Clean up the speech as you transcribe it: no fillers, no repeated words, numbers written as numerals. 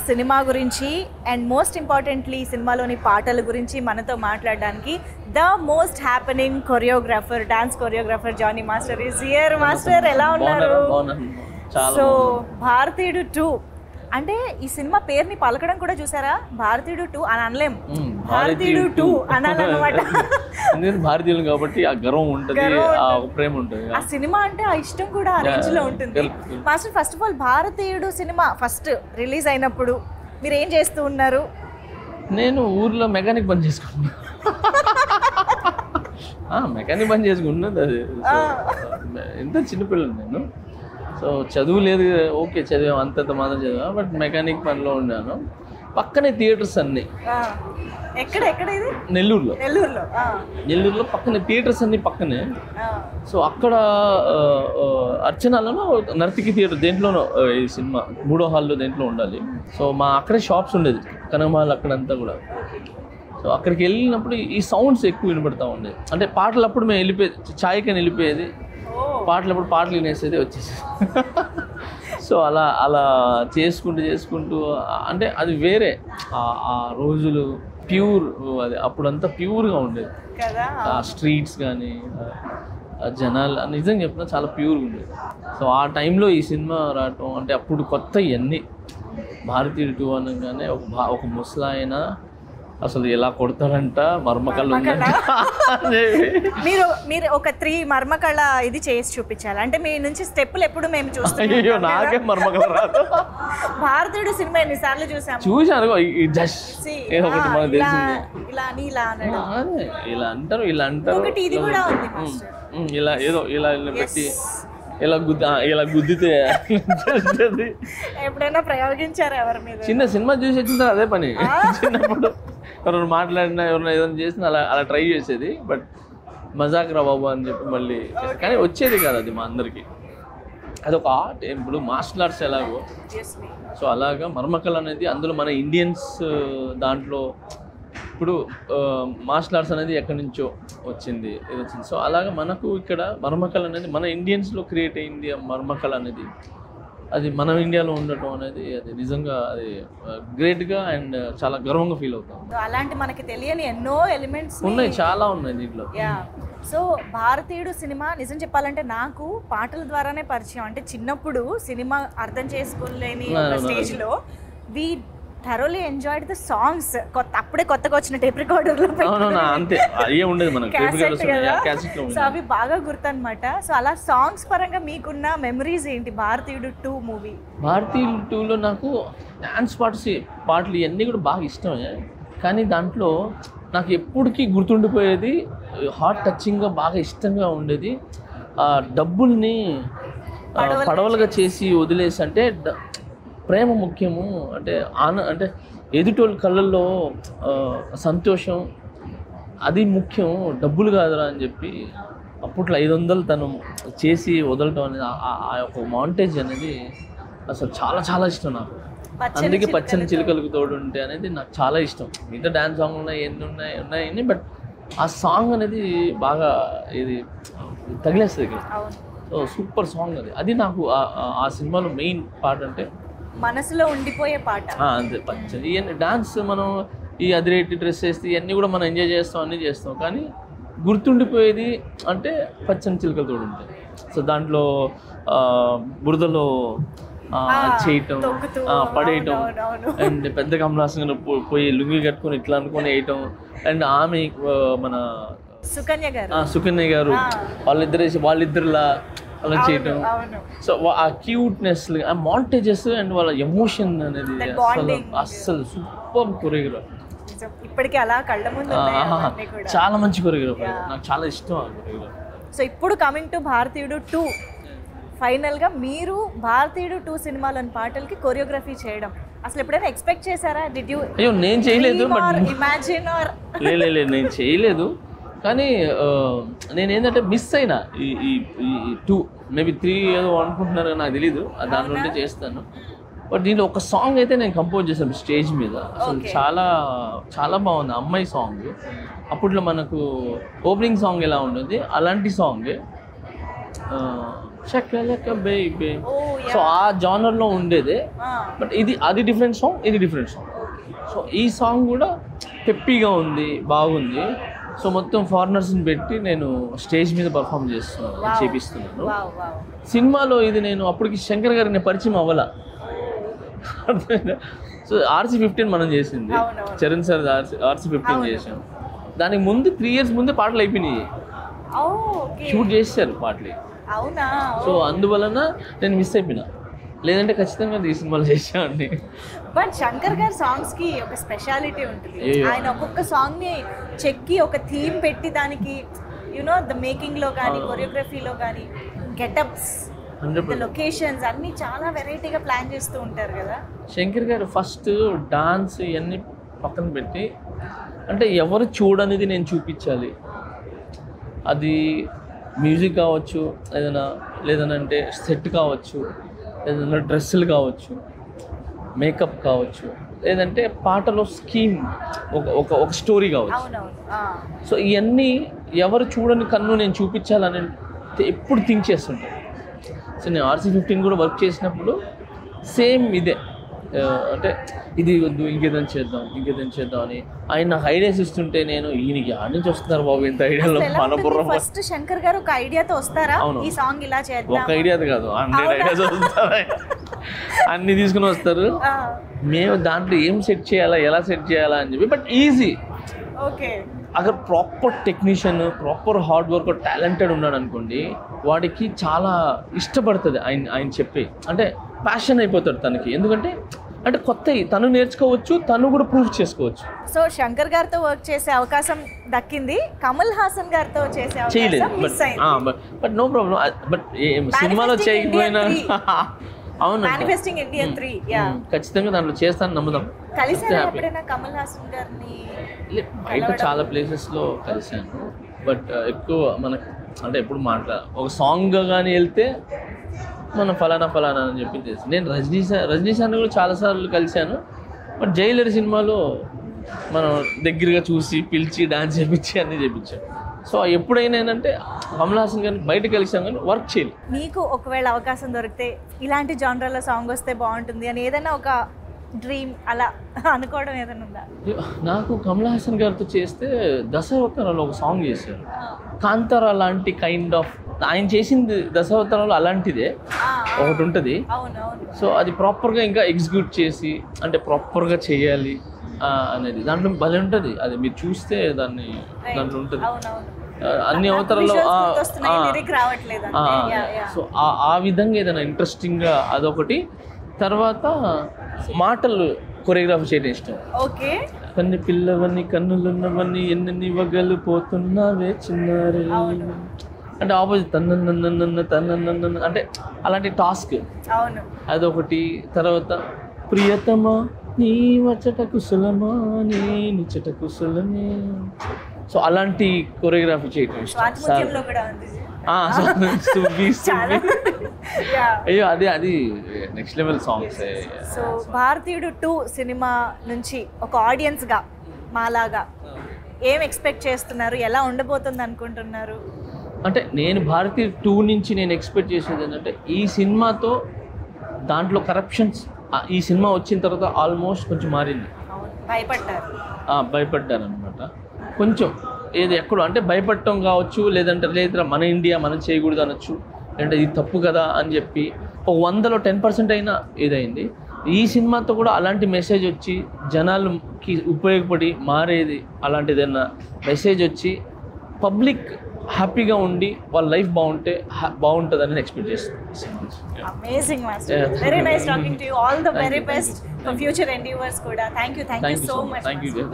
Cinema గురించి and most importantly సినిమాలోని పాటల గురించి మనతో మాట్లాడడానికి the most happening choreographer, dance choreographer Jani master is here. Master ఎలా ఉన్నారు? సో భారతీయుడు 2 అంటే ఈ సినిమా పేరుని పలకడం కూడా చూసారా, భారతీయుడు 2 అని అనలేం, భారతీయుడు 2 అనాలన్నమాట. భారతీయులు కాబట్టి ఆ గర్వం ఉంటుంది, ఆ ప్రేమ ఉంటుంది, ఆ సినిమా అంటే ఆ ఇష్టం కూడా ఆ రేంజ్ లో ఉంటుంది. మాస్టర్, ఫస్ట్ ఆఫ్ ఆల్ భారతీయుడు సినిమా ఫస్ట్ రిలీజ్ అయినప్పుడు మీరు ఏం చేస్తూ ఉన్నారు? నేను ఊర్లో మెకానిక్ పని చేసుకుంటున్నా. మెకానిక్ పని చేసుకుంటున్నది. అది ఎంత చిన్నపిల్లలు నేను. సో చదువు లేదు, ఓకే చదివాం, అంతంత మాత్రం చదివా, బట్ మెకానిక్ పనిలో ఉన్నాను. పక్కనే థియేటర్స్ అన్నీ. ఎక్కడ ఎక్కడ ఇది? నెల్లూరులో. నెల్లూరులో పక్కనే థియేటర్స్ అన్నీ పక్కనే. సో అక్కడ అర్చనాలలో నర్తికి థియేటర్ దేంట్లోనో ఈ సినిమా 3వ హాల్లో దేంట్లో ఉండాలి. సో మా అక్కడే షాప్స్ ఉండేది, కనకమహల్ అక్కడంతా కూడా. సో అక్కడికి వెళ్ళినప్పుడు ఈ సౌండ్స్ ఎక్కువ వినపడతా ఉండేది. అంటే పాటలు అప్పుడు మేము వెళ్ళిపోయేది, ఛాయ్కని వెళ్ళిపోయేది, పాటలప్పుడు పాటలు వినేసేది వచ్చేసి. సో అలా చేసుకుంటూ అంటే అది వేరే ఆ రోజులు ప్యూర్. అది అప్పుడంతా ప్యూర్గా ఉండేది. ఆ స్ట్రీట్స్ కానీ జనాలు నిజంగా చెప్పినా చాలా ప్యూర్గా ఉండేది. సో ఆ టైంలో ఈ సినిమా రావటం అంటే అప్పుడు కొత్త ఇవన్నీ. భారతీయుడు 2 అనగానే ఒక ముసలాయన అసలు ఎలా కొడతాడంట, మర్మకళ్ళు మీరు ఒక 3 మర్మకళ ఇది చేసి చూపించాలి. అంటే మీ నుంచి స్టెప్పులు ఎప్పుడు మేము చూస్తాం. నాకే మర్మకళ రాదు. భారతీయుడు సినిమా ఎన్నిసార్లు చూసాను. ఇలా అంటారు ఒకటి ఇది కూడా ఉంది, ఇలా ఏదో ఇలా పెట్టి ఇలా గుద్దితే ఎప్పుడైనా ప్రయోగించారు ఎవరి మీద? చిన్న సినిమా చూసి వచ్చిన అదే పని. చిన్నప్పుడు ఎవరైనా మాట్లాడినా ఎవరైనా ఏదైనా చేసినా అలా ట్రై చేసేది. బట్ మజాక్ రా బాబు అని చెప్పి మళ్ళీ, కానీ వచ్చేది కాదు అది మా అందరికి. అదొక ఆర్ట్. ఇప్పుడు మార్షల్ ఆర్ట్స్ ఎలాగో, సో అలాగా మర్మకళ అనేది అందులో మన ఇండియన్స్ దాంట్లో. ఇప్పుడు మార్షల్ ఆర్ట్స్ అనేది ఎక్కడి నుంచో వచ్చింది. సో అలాగా మనకు ఇక్కడ మర్మకళ అనేది మన ఇండియన్స్లో క్రియేట్ అయింది. ఆ మర్మకళ అనేది అది మన ఇండియాలో ఉండటం అనేది అది నిజంగా అది గ్రేట్గా అండ్ చాలా గర్వంగా ఫీల్ అవుతాం. అలాంటి మనకి తెలియని ఎన్నో ఎలిమెంట్స్ ఉన్నాయి, చాలా ఉన్నాయి దీంట్లో. సో భారతీయుడు సినిమా నిజం చెప్పాలంటే నాకు పాటల ద్వారానే పరిచయం. అంటే చిన్నప్పుడు సినిమా అర్థం చేసుకోలేని స్టేజ్లో we thoroughly enjoyed the songs. అప్పుడే కొత్తగా వచ్చిన టేప్ రికార్డర్లో సో అవి బాగా గుర్తనమాట. సో అలా సాంగ్స్ పరంగా మీకున్న మెమరీస్ ఏంటి భారతీయుడు 2 మూవీ? భారతీయుడు 2లో నాకు డాన్స్ పాటలు ఇవన్నీ కూడా బాగా ఇష్టమే. కానీ దాంట్లో నాకు ఎప్పటికీ గుర్తుండిపోయేది, హార్ట్ టచింగ్గా బాగా ఇష్టంగా ఉండేది, డబ్బుల్ని పడవలుగా చేసి వదిలేసి, అంటే ప్రేమ ముఖ్యము, అంటే అంటే ఎదుటోళ్ళ కళ్ళల్లో సంతోషం అది ముఖ్యం, డబ్బులు కాదురా అని చెప్పి అప్పట్లో 500 తను చేసి వదలటం అనేది ఆ యొక్క మాంటేజ్ అనేది అసలు చాలా చాలా ఇష్టం నాకు. అందుకే పచ్చని చిలుకలకు తోడు ఉంటే అనేది నాకు చాలా ఇష్టం. మిగతా డ్యాన్స్ సాంగ్ ఉన్నాయి, బట్ ఆ సాంగ్ అనేది బాగా ఇది తగిలేస్తుంది ఇక్కడ. సో సూపర్ సాంగ్ అది నాకు ఆ సినిమాలో మెయిన్ పార్ట్, అంటే మనసులో ఉండిపోయే పాట అంతే. పచ్చని ఇవన్నీ డాన్స్ మనం ఈ అదిరేటి డ్రెస్ వేస్తే ఇవన్నీ కూడా మనం ఎంజాయ్ చేస్తాం, అన్నీ చేస్తాం, కానీ గుర్తుండిపోయేది అంటే పచ్చని చిలుకలతో ఉంటాయి. సో దాంట్లో బురదలో చేయటం, పడేయటం, అండ్ పెద్ద కమలాసంగా పోయి లుంగి కట్టుకొని ఇట్లా అనుకొని వేయటం, అండ్ ఆమె మన సుకన్య గారు వాళ్ళిద్దరిలా అలా చేయటం. సో ఆ క్యూట్నెస్, ఆ మాంటేజెస్ అండ్ వాళ్ళ ఎమోషన్ అనేది అస్సలు సూపర్ కొరియోగ్రాఫ్. ఇప్పటికీ అలా కళ్ళ ముందు చాలా మంచి కొరియోగ్రాఫ్, నాకు చాలా ఇష్టం ఆ కొరియోగ్రాఫ్. సో ఇప్పుడు కమింగ్ టు భారతీయుడు 2, ఫైనల్గా మీరు భారతీయుడు 2 సినిమాలోని పాటలకి కొరియోగ్రఫీ చేయడం అసలు ఎప్పుడైనా ఎక్స్పెక్ట్ చేశారా? Did you? అయ్యో నేను చేయలేదు, ఇమాజిన్ ఆర్ లేదు నేను చేయలేదు. కానీ నేనేంటంటే మిస్ అయినా ఈ 2 మేబీ 3 ఏదో అనుకుంటున్నారు కానీ నాకు తెలీదు, దాని నుండి చేస్తాను. బట్ దీంట్లో ఒక సాంగ్ అయితే నేను కంపోజ్ చేశాను స్టేజ్ మీద. అసలు చాలా చాలా బాగుంది. అమ్మాయి సాంగ్, అప్పట్లో మనకు ఓపెనింగ్ సాంగ్ ఎలా ఉంటుంది అలాంటి సాంగ్. షకలక బేబీ. ఓ సో ఆ జానర్లో ఉండేదే. బట్ అది డిఫరెంట్ సాంగ్, ఇది డిఫరెంట్ సాంగ్. సో ఈ సాంగ్ కూడా పెప్పీగా ఉంది, బాగుంది. సో మొత్తం ఫారినర్స్ని పెట్టి నేను స్టేజ్ మీద పర్ఫామ్ చేపిస్తున్నాను. సినిమాలో ఇది నేను అప్పటికి శంకర్ గారికి నేను పరిచయం అవ్వాల. సో RC15 మనం చేసింది, చరణ్ సార్ RC15 చేసాం. దానికి ముందు 3 years ముందే పాటలు అయిపోయినాయి, షూట్ చేశారు పాటలు. సో అందువలన నేను మిస్ అయిపోయినా, లేదంటే ఖచ్చితంగా ఈ సినిమాలో చేసామండి. బట్ శంకర్ గారి సాంగ్స్ కి ఒక స్పెషాలిటీ ఉంటుంది. ఆయన ఒక్కొక్క సాంగ్ ని చెక్కి ఒక థీమ్ పెట్టి దానికి యునో ద మేకింగ్ లో కానీ కొరియోగ్రఫీలో కానీ గెటప్స్, లొకేషన్స్ అన్ని చాలా వెరైటీగా ప్లాన్ చేస్తూ ఉంటారు కదా శంకర్ గారు. ఫస్ట్ డాన్స్ ఇవన్నీ పక్కన పెట్టి, అంటే ఎవరు చూడనిది నేను చూపించాలి. అది మ్యూజిక్ కావచ్చు, లేదనంటే సెట్ కావచ్చు, ఏదైనా డ్రెస్సులు కావచ్చు, మేకప్ కావచ్చు, లేదంటే పాటలో స్కీమ్, ఒక స్టోరీ కావచ్చు. సో ఇవన్నీ ఎవరు చూడని కన్ను నేను చూపించాలని ఎప్పుడు థింక్ చేస్తుంటాను. సో నేను RC15 కూడా వర్క్ చేసినప్పుడు సేమ్ ఇదే, అంటే ఇది వద్దు ఇంకేదైనా చేద్దాం అని ఆయన నాకు ఐడియాస్ ఇస్తుంటే నేను ఈయనకి ఆడి నుంచి వస్తున్నారు బాబు ఇంత ఐడియాలో మన బుర్ర. ఫస్ట్ శంకర్ గారు ఒక ఐడియాతో వస్తారా, ఈ సాంగ్ ఇలా చేద్దాం, ఒక ఐడియాతో కాదు 100 ఐడియాస్ వస్తారు, అన్ని తీసుకుని వస్తారు. మేము దాంట్లో ఏం సెట్ చేయాలా, ఎలా సెట్ చేయాలా అని చెప్పి. But easy. అక్కడ proper technician, proper hard work, talented ఉన్నాడు అనుకోండి, వాడికి చాలా ఇష్టపడుతుంది ఆయన చెప్పి, అంటే ప్యాషన్ అయిపోతాడు తనకి. ఎందుకంటే అంటే కొత్తవి తను నేర్చుకోవచ్చు, తను కూడా ప్రూఫ్ చేసుకోవచ్చు. సో శంకర్ గారితో వర్క్ చేసే అవకాశం దక్కింది, కమల్ హాసన్ గారితో చేసే అవకాశం బట్ నో ప్రాబ్లం. బట్ సినిమాలో చేయకపోయినా అవును, ఖచ్చితంగా దాంట్లో చేస్తాను నమ్ముదాం. కమల్ హాసన్ గారిని బయట చాలా ప్లేసెస్లో కలిశాను, బట్ ఎక్కువ మనకు అంటే ఎప్పుడు ఒక సాంగ్ కానీ వెళ్తే మనం ఫలానా అని చెప్పి తెలుసు. నేను రజనీ సార్ని కూడా చాలాసార్లు కలిశాను, బట్ జైలర్ సినిమాలో మనం దగ్గరగా చూసి పిలిచి డాన్స్ చేయించి అన్నీ చేయించాం. సో ఎప్పుడైనా ఏంటంటే కమల్ హాసన్ గారిని బయట కలిసాం కానీ వర్క్ చేయాలి. మీకు ఒకవేళ అవకాశం దొరికితే ఇలాంటి జానర్లో సాంగ్ వస్తే బాగుంటుంది అని ఏదైనా ఒక డ్రీమ్ అలా అనుకోవడం ఏదైనా ఉందా? నాకు కమల్ హాసన్ గారితో చేస్తే దశావతారాలు ఒక సాంగ్ చేశారు, కాంతారా లాంటి కైండ్ ఆఫ్. ఆయన చేసింది దశావతారాలు అలాంటిదే ఒకటి ఉంటుంది. సో అది ప్రాపర్గా ఇంకా ఎగ్జిక్యూట్ చేసి, అంటే ప్రాపర్గా చేయాలి అనేది దాంట్లో భలే ఉంటుంది. అది మీరు చూస్తే దాంట్లో ఉంటుంది అన్ని అవతారాల్లో. సో ఆ విధంగా ఏదైనా ఇంట్రెస్టింగ్గా అదొకటి. తర్వాత మాటలు కొరియోగ్రాఫీ చేయడం ఇష్టం. కన్ను పిల్లవన్నీ కన్నులున్నవన్నీ ఎన్ని వగలు పోతున్నావే చిన్నారే, అంటే ఆపోజిట్ తన్న అంటే అలాంటి టాస్క్ అదొకటి. తర్వాత ప్రియతమా నీ వచ్చట కుశలమా నీ నిచ్చట కుశలమే. సో అలాంటి కొరియోగ్రఫీ చేయడం ఇష్టం. అయ్యో అది నెక్స్ట్ లెవెల్ సాంగ్స్. సో భారతీయుడు 2 సినిమా నుంచి ఒక ఆడియన్స్గా మాలాగా ఏం ఎక్స్పెక్ట్ చేస్తున్నారు, ఎలా ఉండబోతుంది అనుకుంటున్నారు? అంటే నేను భారతీయుడు 2 నుంచి నేను ఎక్స్పెక్ట్ చేసేది ఏంటంటే, ఈ సినిమాతో దాంట్లో కరప్షన్స్ ఈ సినిమా వచ్చిన తర్వాత ఆల్మోస్ట్ కొంచెం మారింది. భయపడ్డారు అనమాట కొంచెం. ఏది ఎక్కడో అంటే భయపడటం కావచ్చు, లేదా మన ఇండియా మనం చేయకూడదు అనొచ్చు, లేదంటే ఇది తప్పు కదా అని చెప్పి ఒక 100లో 10% అయినా ఏదైంది. ఈ సినిమాతో కూడా అలాంటి మెసేజ్ వచ్చి జనాలకి ఉపయోగపడి మారేది, అలాంటిది ఏదైనా మెసేజ్ వచ్చి పబ్లిక్ హ్యాపీగా ఉండి వాళ్ళ లైఫ్ బాగుంటుందని ఎక్స్పెక్ట్ చేస్తున్నాను. Amazing master, very nice talking to you. All the very best for future endeavours కూడా. Thank you so much. Thank you.